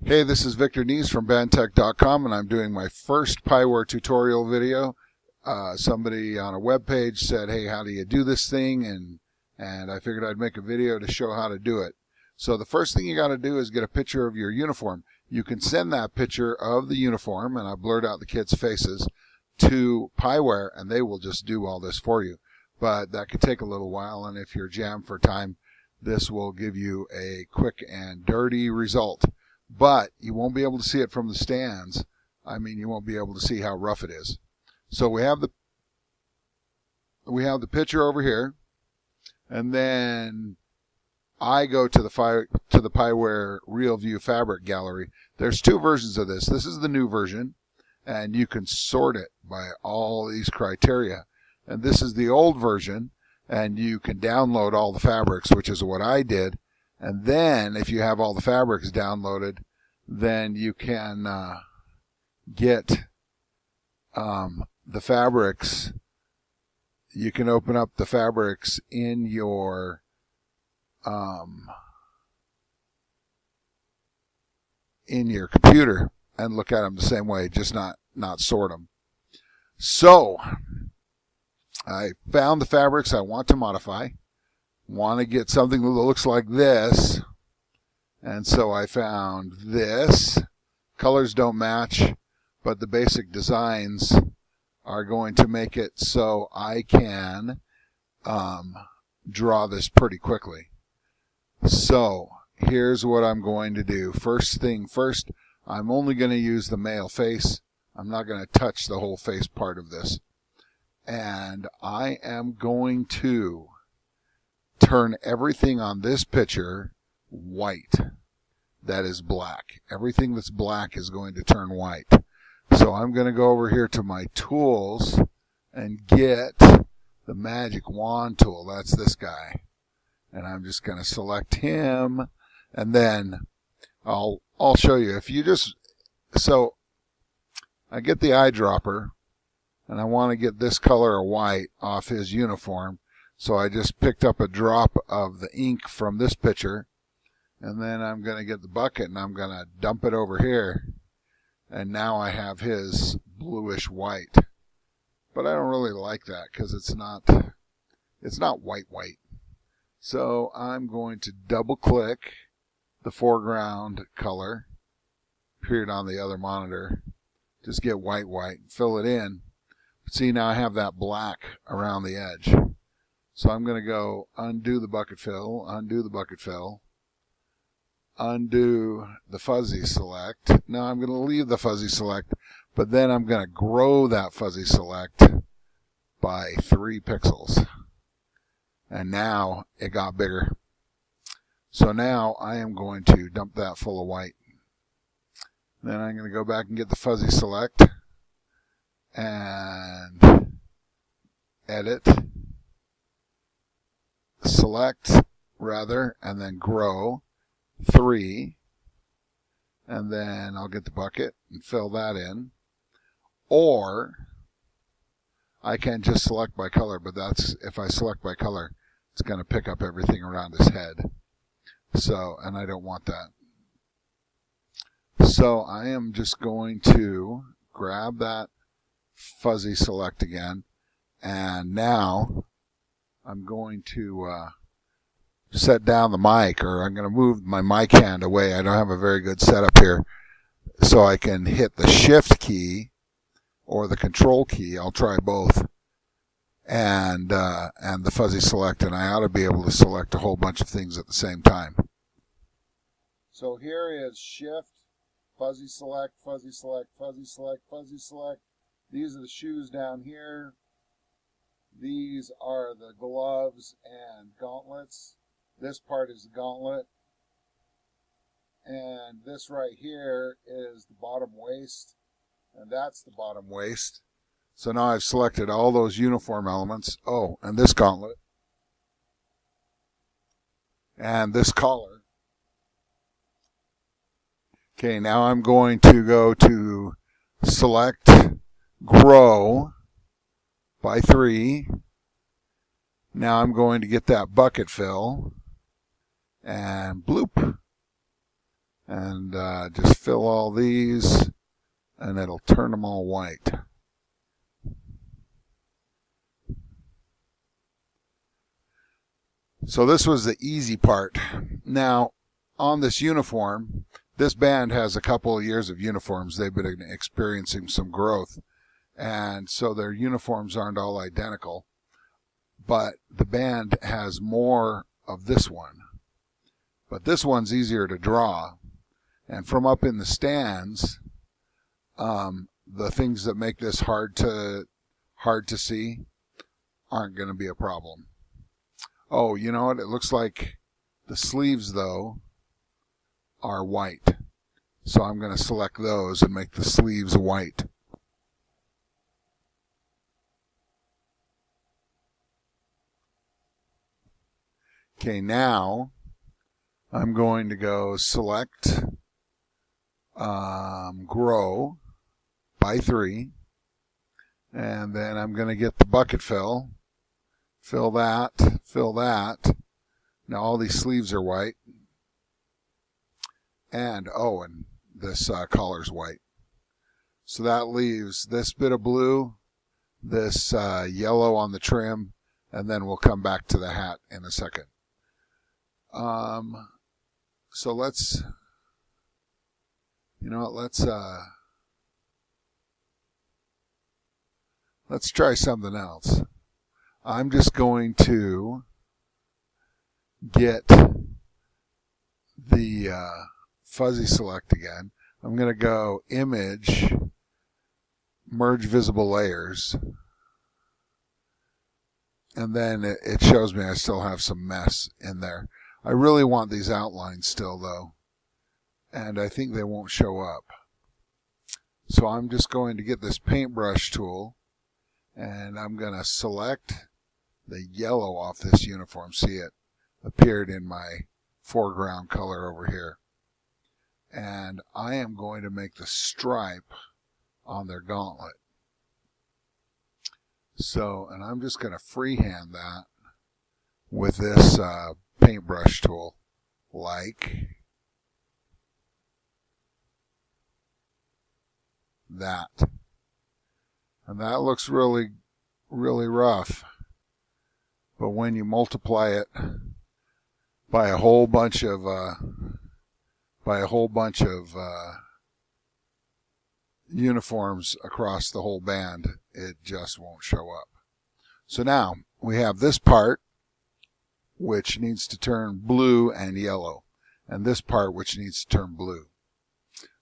Hey, this is Victor Neese from bandtech.com, and I'm doing my first Pyware tutorial video. Somebody on a web page said, hey, how do you do this thing? And I figured I'd make a video to show how to do it. So the first thing you got to do is get a picture of your uniform. You can send that picture of the uniform, and I blurred out the kids' faces, to Pyware, and they will just do all this for you. But that could take a little while, and if you're jammed for time, this will give you a quick and dirty result. But you won't be able to see it from the stands. I mean, you won't be able to see how rough it is. So we have the picture over here, and then I go to the Pyware realview fabric gallery. There's two versions of this. This is the new version, and you can sort it by all these criteria. And this is the old version, and you can download all the fabrics, which is what I did. And then, if you have all the fabrics downloaded, then you can get the fabrics. You can open up the fabrics in your computer and look at them the same way, just not sort them. So, I found the fabrics I want to modify. Want to get something that looks like this, and so I found this. Colors don't match, but the basic designs are going to make it so I can draw this pretty quickly. So here's what I'm going to do. First thing first, I'm only going to use the male face. I'm not going to touch the whole face part of this, and I am going to turn everything on this picture white. That is black. Everything that's black is going to turn white. So I'm going to go over here to my tools and get the magic wand tool. That's this guy. And I'm just going to select him, and then I'll show you. So I get the eyedropper, and I want to get this color of white off his uniform. So I just picked up a drop of the ink from this picture, and then I'm going to get the bucket and I'm going to dump it over here. And now I have his bluish white. But I don't really like that because it's not white. So I'm going to double click the foreground color, appeared on the other monitor. Just get white, fill it in. See, now I have that black around the edge. So I'm going to go undo the bucket fill, undo the fuzzy select. Now I'm going to leave the fuzzy select, but then I'm going to grow that fuzzy select by 3 pixels. And now it got bigger. So now I am going to dump that full of white. Then I'm going to go back and get the fuzzy select and edit. Select rather, and then grow 3, and then I'll get the bucket and fill that in. Or I can just select by color, but if I select by color, it's going to pick up everything around his head. So, and I don't want that. So I am just going to grab that fuzzy select again, and now I'm going to set down the mic, or I'm going to move my mic hand away. I don't have a very good setup here. So I can hit the shift key or the control key. I'll try both. And the fuzzy select, and I ought to be able to select a whole bunch of things at the same time. So here is shift, fuzzy select, fuzzy select, fuzzy select, fuzzy select. These are the shoes down here. These are the gloves and gauntlets. This part is the gauntlet. And this right here is the bottom waist. And that's the bottom waist. So now I've selected all those uniform elements. Oh, and this gauntlet. And this collar. Okay, now I'm going to go to select, grow by 3. Now I'm going to get that bucket fill and bloop. And just fill all these, and it'll turn them all white. So this was the easy part. Now, on this uniform, this band has a couple of years of uniforms. They've been experiencing some growth, and so their uniforms aren't all identical. But the band has more of this one. But this one's easier to draw. And from up in the stands, the things that make this hard to see aren't going to be a problem. Oh, you know what? It looks like the sleeves, though, are white. So I'm going to select those and make the sleeves white. Okay, now I'm going to go select grow by 3, and then I'm going to get the bucket fill that. Now all these sleeves are white, and this collar's white. So that leaves this bit of blue, this yellow on the trim, and then we'll come back to the hat in a second. So let's try something else. I'm just going to get the fuzzy select again. I'm going to go image, merge visible layers, and then it shows me I still have some mess in there. I really want these outlines still, though, and I think they won't show up. So I'm just going to get this Paintbrush tool, and I'm going to select the yellow off this uniform. See, it appeared in my foreground color over here. And I am going to make the stripe on their gauntlet. So, and I'm just going to freehand that with this Paintbrush tool, like that. And that looks really, really rough. But when you multiply it by a whole bunch of uniforms across the whole band, it just won't show up. So now we have this part which needs to turn blue and yellow, and this part which needs to turn blue.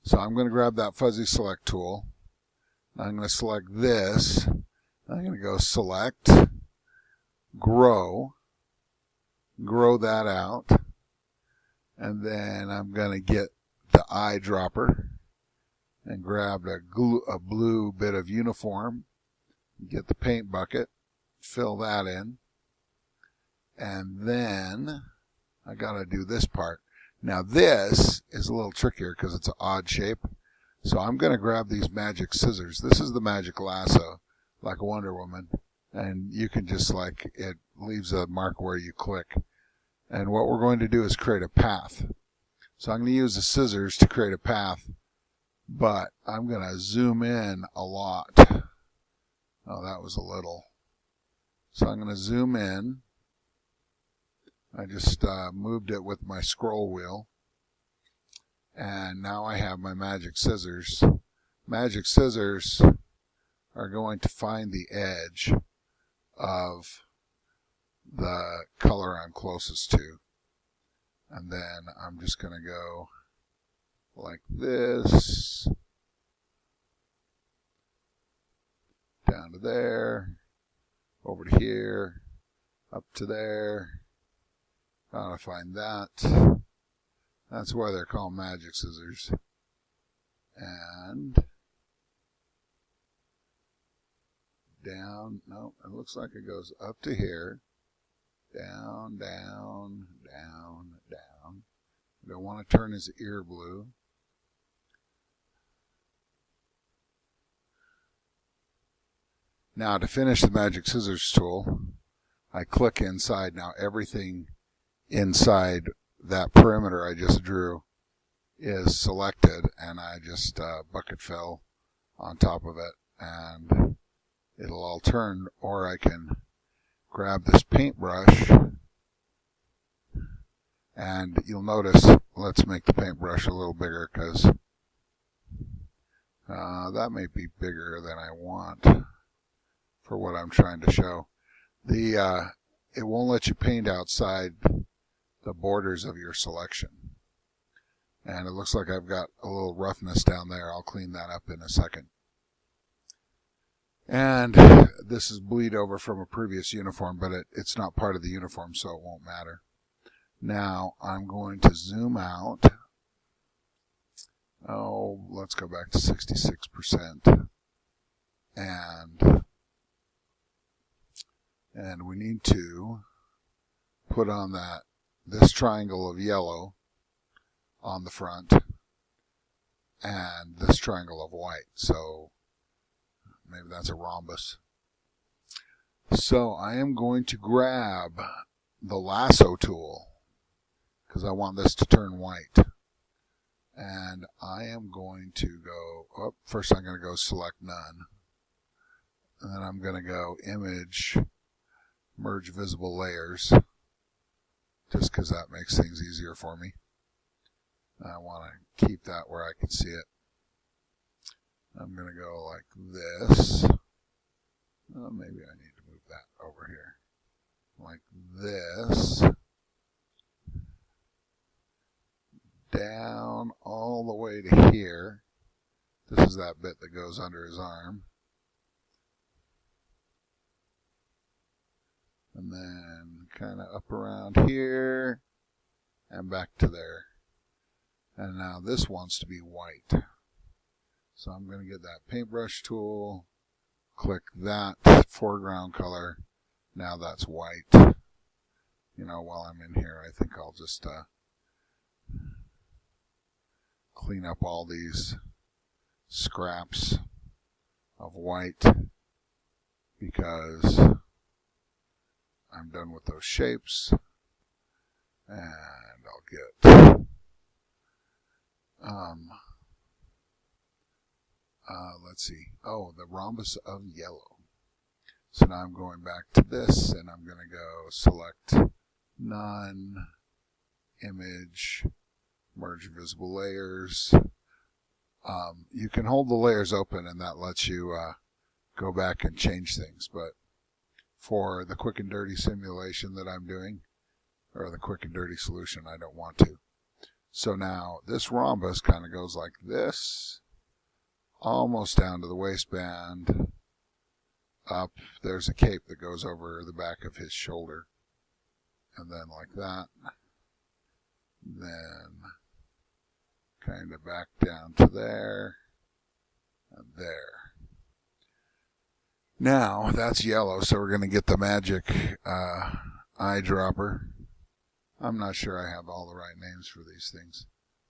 So I'm going to grab that fuzzy select tool. I'm going to select this. I'm going to go select, grow that out, and then I'm going to get the eyedropper and grab a blue bit of uniform, get the paint bucket, fill that in, and then I got to do this part. Now this is a little trickier because it's an odd shape, so I'm going to grab these magic scissors. This is the magic lasso, like a Wonder Woman, and you can just it leaves a mark where you click. And what we're going to do is create a path. So I'm going to use the scissors to create a path, but I'm going to zoom in a lot. Oh, that was a little. So I'm going to zoom in. I just moved it with my scroll wheel. And now I have my magic scissors. Magic scissors are going to find the edge of the color I'm closest to. And then I'm just going to go like this, down to there, over to here, up to there. Gotta find that. That's why they're called magic scissors. And down, no, it looks like it goes up to here. Down, down, down, down. I don't want to turn his ear blue. Now to finish the magic scissors tool, I click inside. Now everything inside that perimeter I just drew is selected, and I just bucket fill on top of it, and it'll all turn. Or I can grab this paintbrush, and you'll notice, let's make the paintbrush a little bigger, because that may be bigger than I want for what I'm trying to show. It won't let you paint outside the borders of your selection. And it looks like I've got a little roughness down there. I'll clean that up in a second. And this is bleed over from a previous uniform, but it's not part of the uniform, so it won't matter. Now I'm going to zoom out. Oh, let's go back to 66%. And we need to put on this triangle of yellow on the front and this triangle of white. So maybe that's a rhombus. So I am going to grab the lasso tool because I want this to turn white. And I am going to go, first I'm going to go select none. And then I'm going to go image, merge visible layers, just because that makes things easier for me. I want to keep that where I can see it. I'm going to go like this. Maybe I need to move that over here. Like this. Down all the way to here. This is that bit that goes under his arm. And then kind of up around here and back to there. And now this wants to be white. So I'm going to get that paintbrush tool, click that foreground color. Now that's white. You know, while I'm in here, I think I'll just clean up all these scraps of white because I'm done with those shapes. And I'll get let's see. Oh, the rhombus of yellow. So now I'm going back to this, and I'm going to go select none, image, merge visible layers. You can hold the layers open, and that lets you go back and change things. But for the quick and dirty simulation that I'm doing, or the quick and dirty solution, I don't want to. So now this rhombus kind of goes like this, almost down to the waistband. Up, there's a cape that goes over the back of his shoulder. And then like that. Then kind of back down to there. And there. Now, that's yellow, so we're going to get the magic eyedropper. I'm not sure I have all the right names for these things,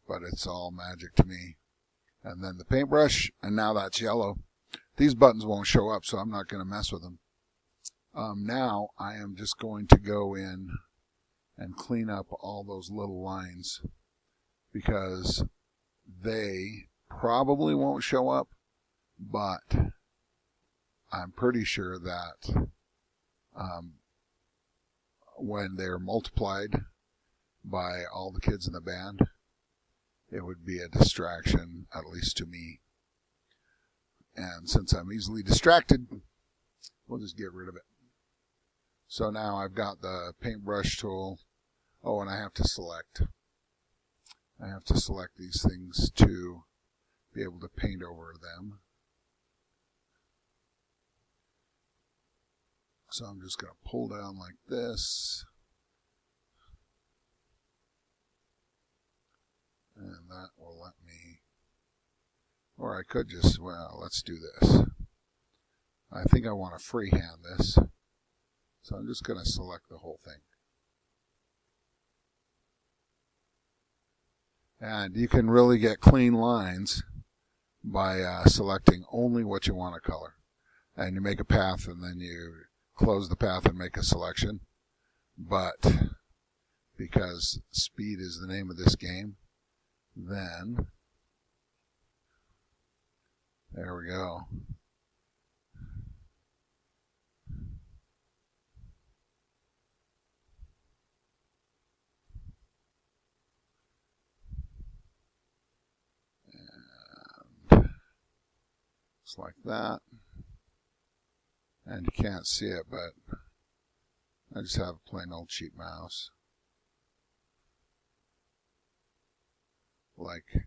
but it's all magic to me. And then the paintbrush, and now that's yellow. These buttons won't show up, so I'm not going to mess with them. Now I am just going to go in and clean up all those little lines because they probably won't show up, but I'm pretty sure that when they're multiplied by all the kids in the band, it would be a distraction, at least to me. And since I'm easily distracted, we'll just get rid of it. So now I've got the paintbrush tool. Oh, and I have to select. I have to select these things to be able to paint over them. So I'm just going to pull down like this. And that will let me, or I could just, well, let's do this. I think I want to freehand this. So I'm just going to select the whole thing. And you can really get clean lines by selecting only what you want to color. And you make a path and then you close the path and make a selection. But because speed is the name of this game, Then, there we go. And just like that. And you can't see it, but I just have a plain old cheap mouse. Like,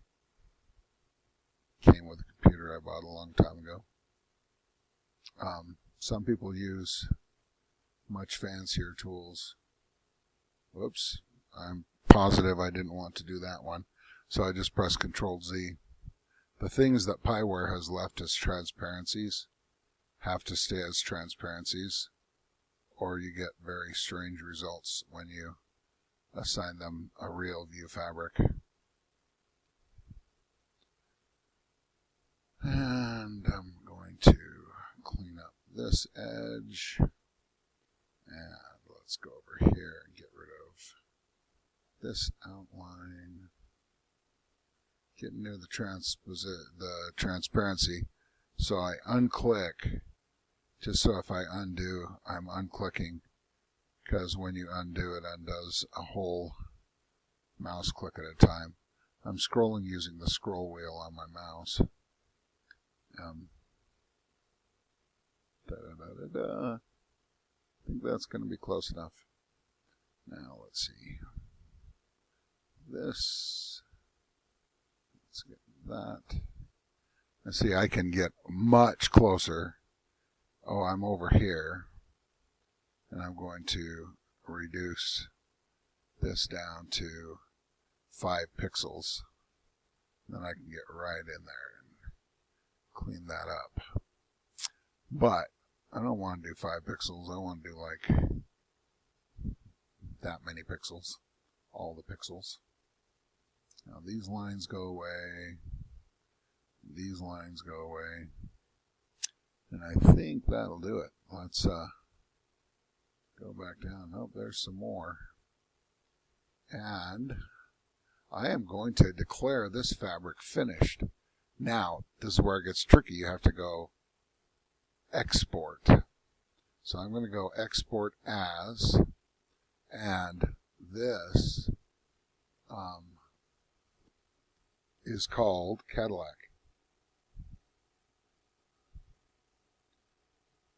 came with a computer I bought a long time ago. Some people use much fancier tools. Whoops, I'm positive I didn't want to do that one, so I just press Control-Z. The things that Pyware has left as transparencies have to stay as transparencies, or you get very strange results when you assign them a real view fabric. And I'm going to clean up this edge, and let's go over here and get rid of this outline. Getting near the transparency, so I unclick, just so if I undo, I'm unclicking, because when you undo, it undoes a whole mouse click at a time. I'm scrolling using the scroll wheel on my mouse. I think that's going to be close enough. Now let's see. This. Let's get that. And see, I can get much closer. Oh, I'm over here. And I'm going to reduce this down to 5 pixels. Then I can get right in there and clean that up. But I don't want to do 5 pixels. I want to do like that many pixels. All the pixels. Now these lines go away. These lines go away. And I think that'll do it. Let's go back down. Oh, there's some more. And I am going to declare this fabric finished. Now, this is where it gets tricky. You have to go export. So I'm going to go export as, and this is called Cadillac.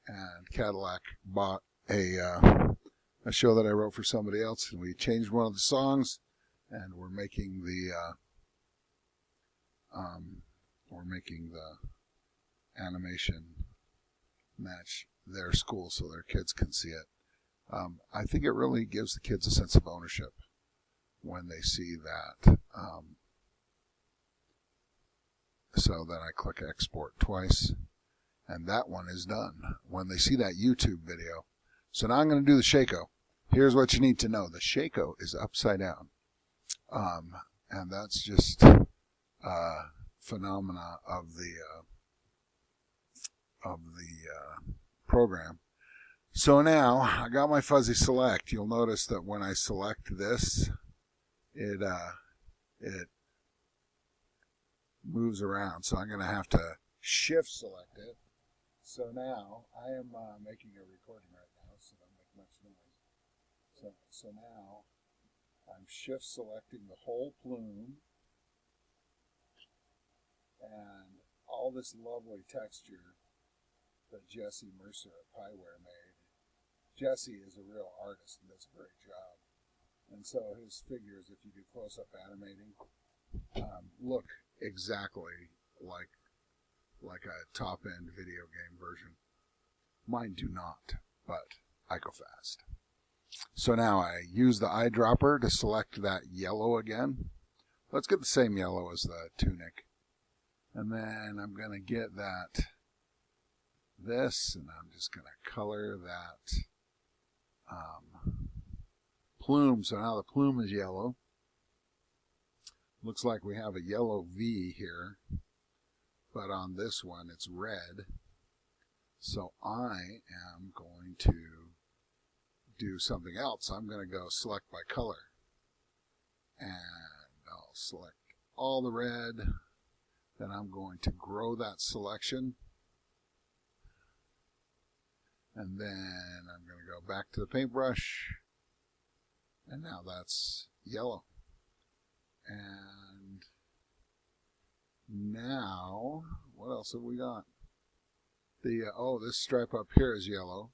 And Cadillac bought a show that I wrote for somebody else, and we changed one of the songs, and we're making the animation match their school so their kids can see it. I think it really gives the kids a sense of ownership when they see that. So then I click export twice, and that one is done when they see that YouTube video. So now I'm going to do the Shako. Here's what you need to know. The Shako is upside down. And that's just phenomena of the program. So now I got my fuzzy select. You'll notice that when I select this, it moves around. So I'm going to have to shift select it. So now I am making a recording right now, so don't make much noise. So now I'm shift selecting the whole plume and all this lovely texture that Jesse Mercer at Pyware made. Jesse is a real artist and does a great job. And so his figures, if you do close-up animating, look exactly like a top-end video game version. Mine do not, but I go fast. So now I use the eyedropper to select that yellow again. Let's get the same yellow as the tunic. And then I'm going to get this, and I'm just going to color that plume. So now the plume is yellow. Looks like we have a yellow V here, but on this one it's red. So I am going to do something else. I'm going to go select by color, and I'll select all the red. Then I'm going to grow that selection. And then I'm going to go back to the paintbrush. And now that's yellow. And now, what else have we got? This stripe up here is yellow.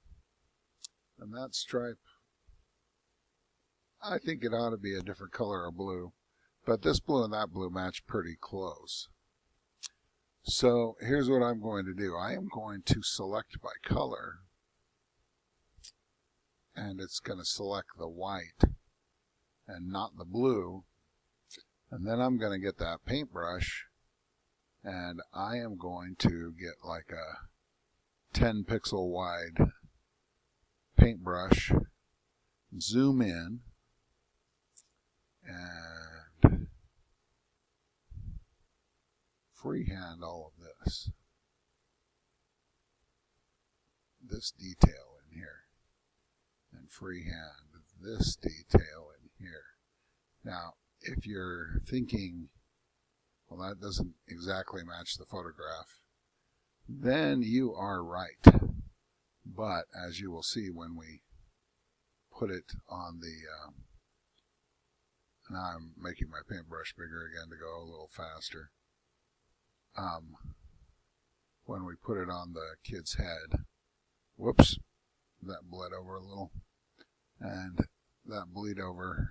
And that stripe, I think it ought to be a different color of blue. But this blue and that blue match pretty close. So here's what I'm going to do. I am going to select by color. And it's going to select the white and not the blue. And then I'm going to get that paintbrush. And I am going to get like a 10 pixel wide paintbrush, zoom in, and freehand all of this detail in here, and freehand this detail in here. Now, if you're thinking, well, that doesn't exactly match the photograph, then you are right. But as you will see when we put it on the, now I'm making my paintbrush bigger again to go a little faster. When we put it on the kid's head, whoops, that bled over a little. And that bleed over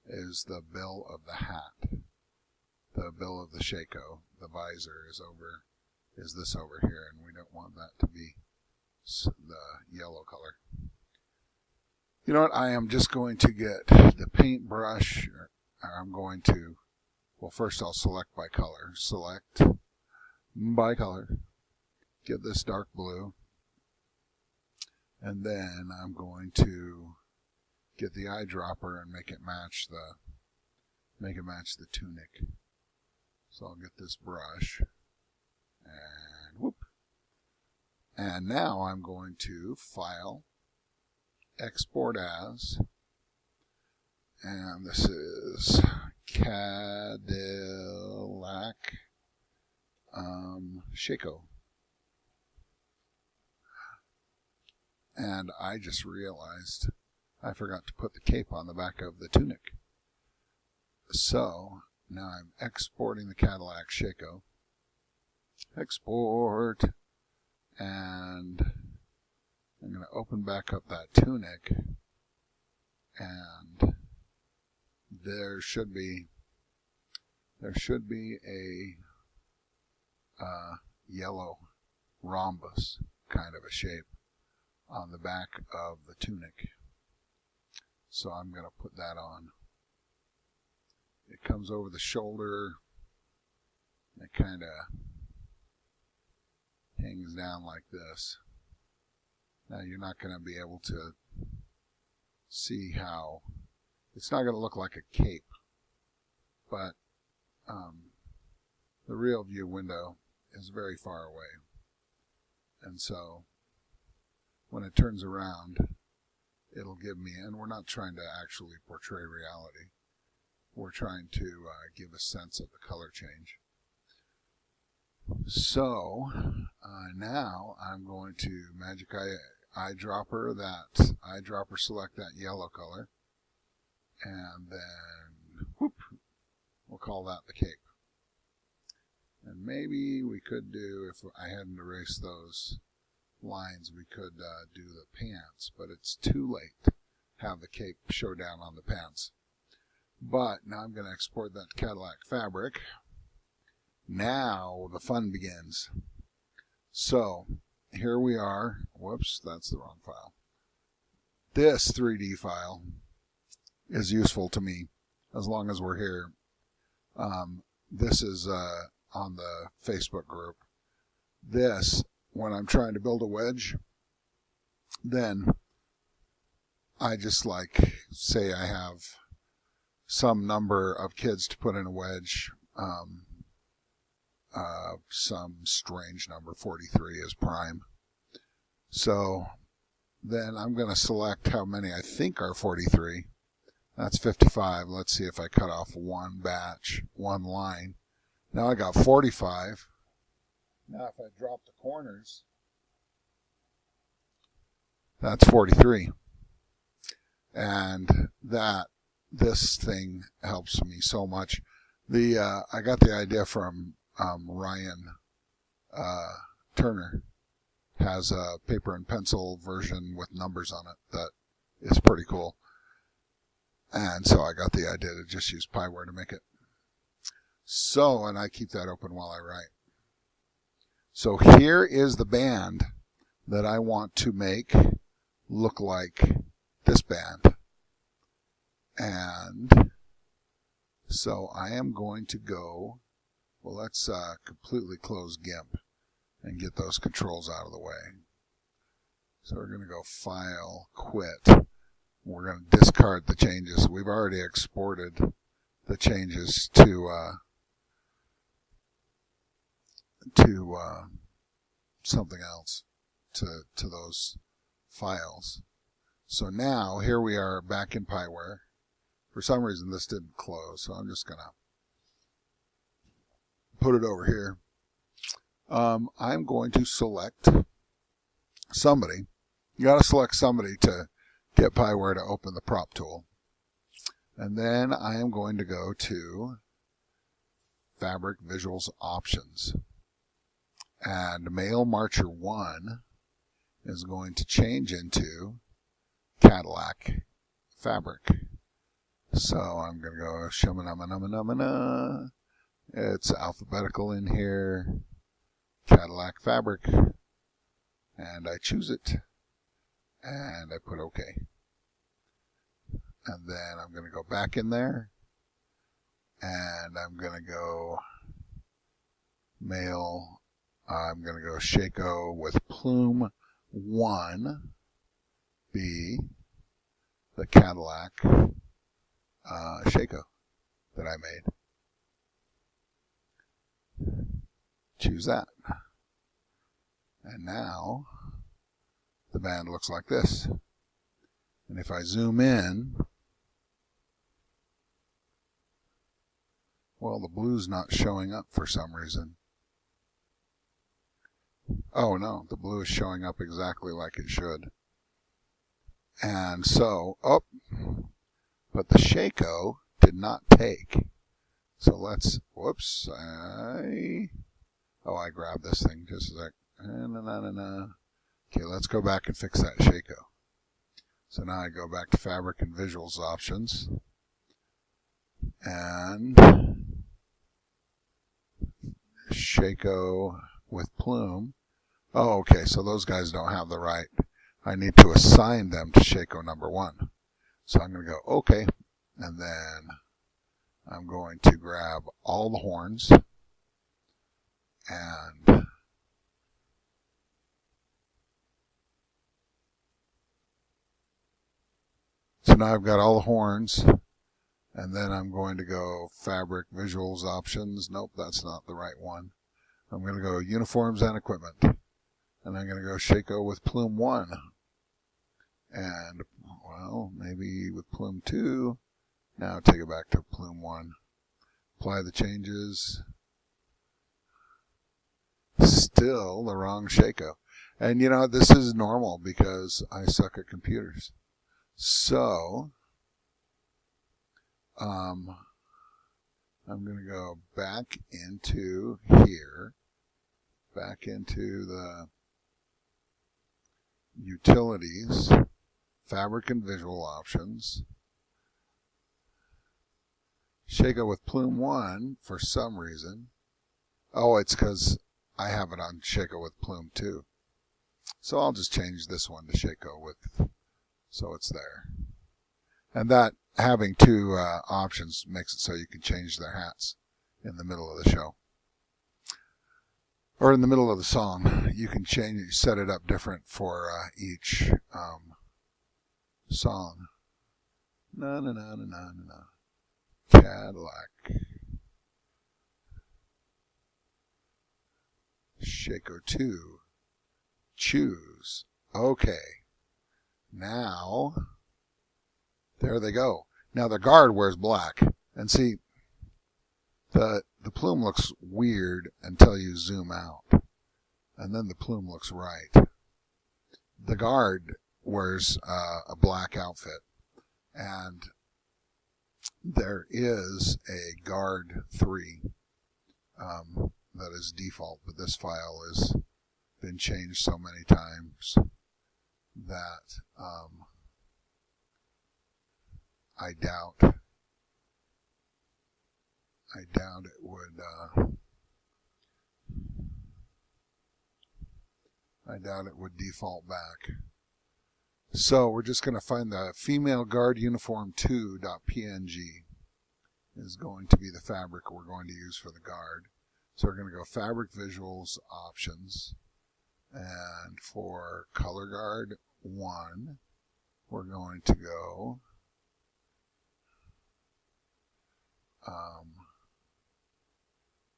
is the bill of the hat, the bill of the shako. The visor is this over here, and we don't want that to be the yellow color. You know what? I am just going to get the paintbrush. I'm going to, well, first I'll select by color. Select by color. Get this dark blue. And then I'm going to get the eyedropper and make it match the tunic. So I'll get this brush and whoop. And now I'm going to File, Export As, and this is Cadillac Shako. And I just realized I forgot to put the cape on the back of the tunic. So now I'm exporting the Cadillac Shako. Export. And I'm going to open back up that tunic. And there should be a yellow rhombus kind of a shape on the back of the tunic. So I'm going to put that on. It comes over the shoulder. It kind of hangs down like this. Now you're not going to be able to see how, it's not going to look like a cape, but the real view window is very far away. And so when it turns around, it'll give me, and we're not trying to actually portray reality. We're trying to give a sense of the color change. So now I'm going to magic eyedropper select that yellow color, and then whoop, we'll call that the cape. And maybe we could do, if I hadn't erased those lines, we could do the pants, but it's too late to have the cape show down on the pants. But now I'm going to export that Cadillac fabric. Now the fun begins. So here we are. Whoops, that's the wrong file. This 3D file is useful to me as long as we're here. This is on the Facebook group. This, when I'm trying to build a wedge, then I just say I have some number of kids to put in a wedge, some strange number, 43 is prime. So then I'm going to select how many I think are 43, That's 55. Let's see if I cut off one batch, one line. Now I got 45. Now if I drop the corners, that's 43. And this thing helps me so much. I got the idea from Ryan Turner. Has a paper and pencil version with numbers on it that is pretty cool. And so I got the idea to just use Pyware to make it. So, and I keep that open while I write. So here is the band that I want to make look like this band. And so I am going to go, well, let's completely close GIMP and get those controls out of the way. So we're going to go File, Quit. We're going to discard the changes. We've already exported the changes to something else, to those files. So now here we are back in Pyware. For some reason this didn't close, so I'm just going to put it over here. I'm going to select somebody. You got to select somebody to get Pyware to open the prop tool. And then I am going to go to Fabric Visuals Options. And Male Marcher 1 is going to change into Cadillac Fabric. So I'm going to go Shamanama. It's alphabetical in here. Cadillac Fabric. And I choose it. And I put OK. And then I'm going to go back in there. And I'm going to go Male. I'm going to go Shako with Plume 1 be the Cadillac Shako that I made. Choose that. And now the band looks like this. And if I zoom in, well, the blue's not showing up for some reason. Oh no, the blue is showing up exactly like it should. And so, but the Shako did not take. So let's, whoops, I grabbed this thing just a sec. Okay, let's go back and fix that Shako. So now I go back to Fabric and Visuals Options. And Shako with Plume. Oh, okay, so those guys don't have the right. I need to assign them to Shako number 1. So I'm going to go OK, and then I'm going to grab all the horns, and so now I've got all the horns, and then I'm going to go Fabric Visuals Options. Nope, that's not the right one. I'm going to go Uniforms and Equipment, and I'm going to go Shako with Plume 1. And, well, maybe with Plume 2. Now take it back to Plume 1. Apply the changes. Still the wrong Shako. And, you know, this is normal because I suck at computers. So, I'm going to go back into here. Back into the Utilities. Fabric and Visual Options. Shako with Plume 1 for some reason. Oh, it's because I have it on Shako with Plume 2. So I'll just change this one to Shako with, so it's there. And that having two options makes it so you can change their hats in the middle of the show. Or in the middle of the song. You can change, set it up different for each song. No. Cadillac. Shako 2. Choose. Okay. Now, there they go. Now the guard wears black. And see, the plume looks weird until you zoom out. And then the plume looks right. The guard wears a black outfit. And there is a guard 3 that is default, but this file has been changed so many times that I doubt it would default back. So we're just going to find the female guard uniform 2.png is going to be the fabric we're going to use for the guard. So we're going to go fabric visuals options, and for color guard 1 we're going to go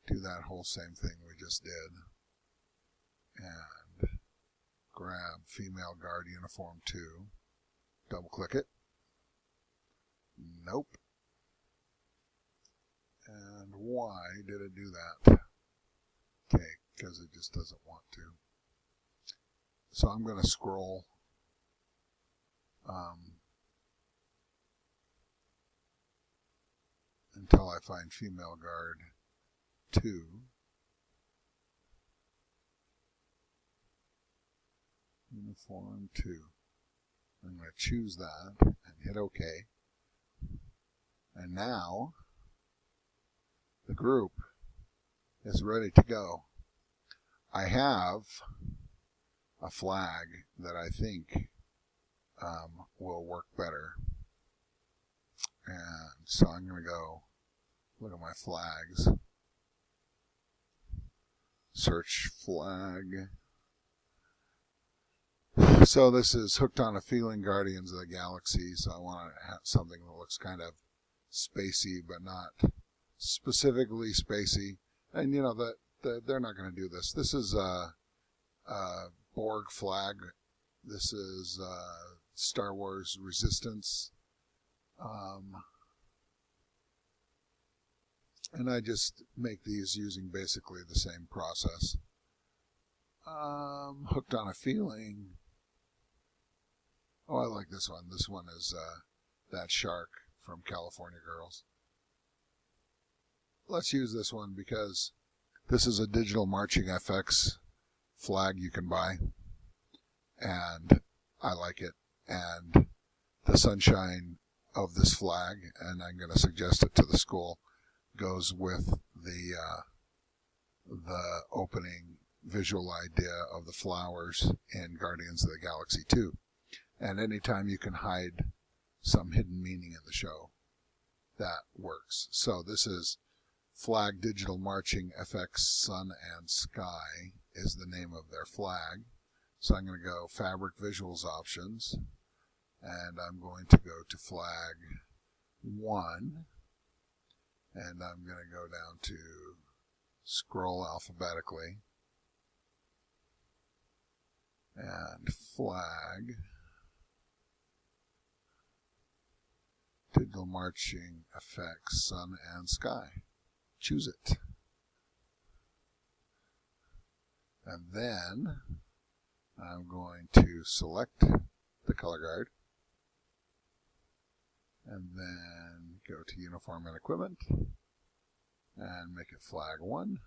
do that whole same thing we just did and grab female guard uniform 2, double click it, nope, and why did it do that? Okay, because it just doesn't want to. So I'm going to scroll until I find female guard 2. Uniform 2. I'm going to choose that and hit OK. And now the group is ready to go. I have a flag that I think will work better. And so I'm going to go look at my flags. Search flag. So this is Hooked on a Feeling, Guardians of the Galaxy. So I want to have something that looks kind of spacey, but not specifically spacey. And you know that they're not going to do this. This is a Borg flag. This is Star Wars Resistance. And I just make these using basically the same process. Hooked on a Feeling. Oh, I like this one. This one is that shark from California Girls. Let's use this one because this is a digital marching FX flag you can buy. And I like it. And the sunshine of this flag, and I'm going to suggest it to the school, goes with the opening visual idea of the flowers in Guardians of the Galaxy 2. And anytime you can hide some hidden meaning in the show, that works. So this is Flag Digital Marching FX Sun and Sky is the name of their flag. So I'm going to go Fabric Visuals Options, and I'm going to go to Flag 1, and I'm going to go down to scroll alphabetically, and Flag Digital Marching Effects Sun and Sky. Choose it. And then I'm going to select the color guard and then go to Uniform and Equipment and make it Flag 1.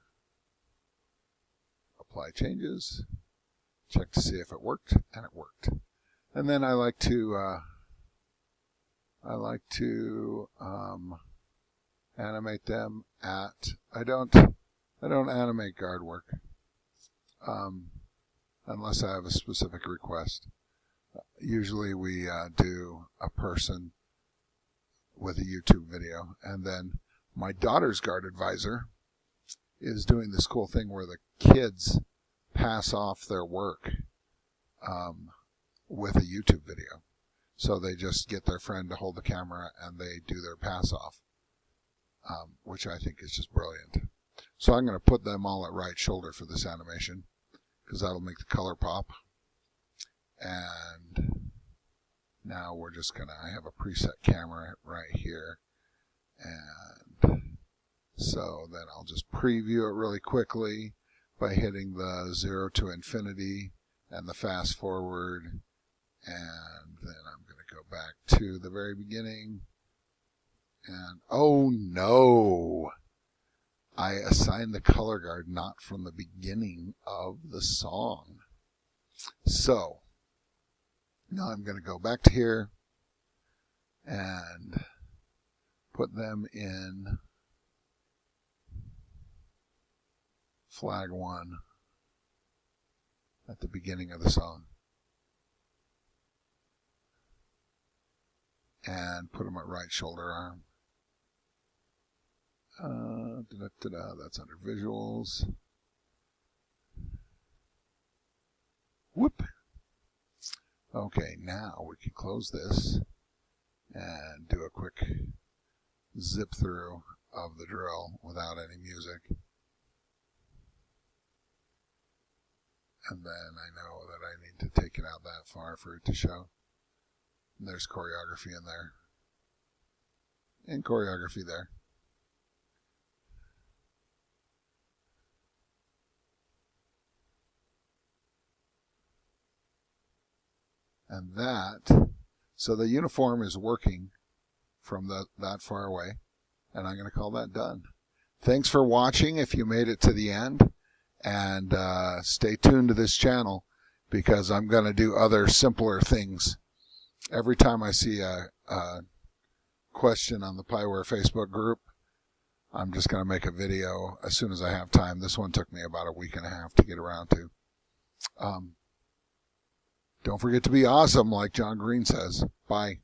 Apply changes. Check to see if it worked, and it worked. And then I like to animate them at. I don't animate guard work unless I have a specific request. Usually we do a person with a YouTube video, and then my daughter's guard advisor is doing this cool thing where the kids pass off their work with a YouTube video. So they just get their friend to hold the camera and they do their pass off, which I think is just brilliant. So I'm going to put them all at right shoulder for this animation because that'll make the color pop. And Now we're just going to, I have a preset camera right here. And so then I'll just preview it really quickly by hitting the 0 to infinity and the fast forward. And then I'm going to go back to the very beginning. And oh no! I assigned the color guard not from the beginning of the song. So now I'm going to go back to here and put them in flag 1 at the beginning of the song. And put them at right shoulder arm. That's under visuals. Whoop. Okay, now we can close this and do a quick zip through of the drill without any music. And then I know that I need to take it out that far for it to show. And there's choreography in there. And choreography there. And that, so the uniform is working from that far away. And I'm going to call that done. Thanks for watching if you made it to the end. And stay tuned to this channel because I'm going to do other simpler things. Every time I see a question on the Pyware Facebook group, I'm just going to make a video as soon as I have time. This one took me about a week and a half to get around to. Don't forget to be awesome, like John Green says. Bye.